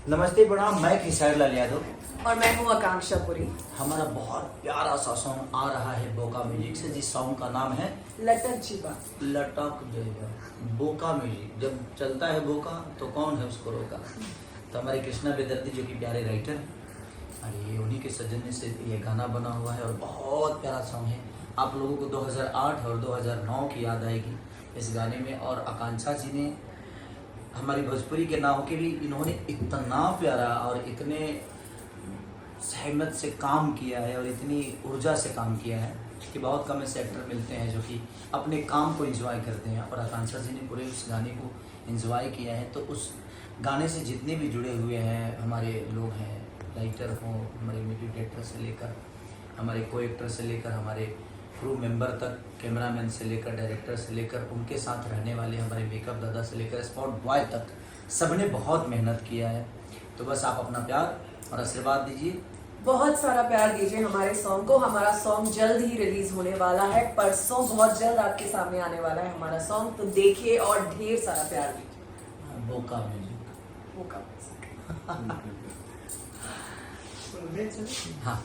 नमस्ते प्रणाम, मैं किशोर लाल यादव और मैं हूँ आकांक्षा पुरी। हमारा बहुत प्यारा सा सॉन्ग आ रहा है बोका म्यूजिक से, जिस सॉन्ग का नाम है लटक जीवा। लटक जाएगा। बोका म्यूजिक जब चलता है बोका तो कौन है उसको रोका। तो हमारे कृष्णा बेदर्दी जो कि प्यारे राइटर हैं, और ये उन्हीं के सजने से ये गाना बना हुआ है और बहुत प्यारा सॉन्ग है। आप लोगों को 2008 और 2009 की याद आएगी इस गाने में। और आकांक्षा जी ने हमारी भोजपुरी के ना होके भी इन्होंने इतना प्यारा और इतने सहमत से काम किया है और इतनी ऊर्जा से काम किया है कि बहुत कम ऐसे एक्टर मिलते हैं जो कि अपने काम को एंजॉय करते हैं। और आकांक्षा जी ने पूरे उस गाने को एंजॉय किया है। तो उस गाने से जितने भी जुड़े हुए हैं हमारे लोग हैं, राइटर हों, हमारे म्यूजिक डायरेक्टर से लेकर हमारे को एक्टर से लेकर हमारे क्रू मेंबर तक, कैमरामैन से लेकर डायरेक्टर से लेकर उनके साथ रहने वाले हमारे मेकअप दादा से लेकर स्पॉट बॉय तक, सबने बहुत मेहनत किया है। तो बस आप अपना प्यार और आशीर्वाद दीजिए, बहुत सारा प्यार दीजिए हमारे सॉन्ग को। हमारा सॉन्ग जल्द ही रिलीज होने वाला है, परसों बहुत जल्द आपके सामने आने वाला है हमारा सॉन्ग। तो देखिए और ढेर सारा प्यार दीजिए। बोका म्यूजिक। वो कब हाँ।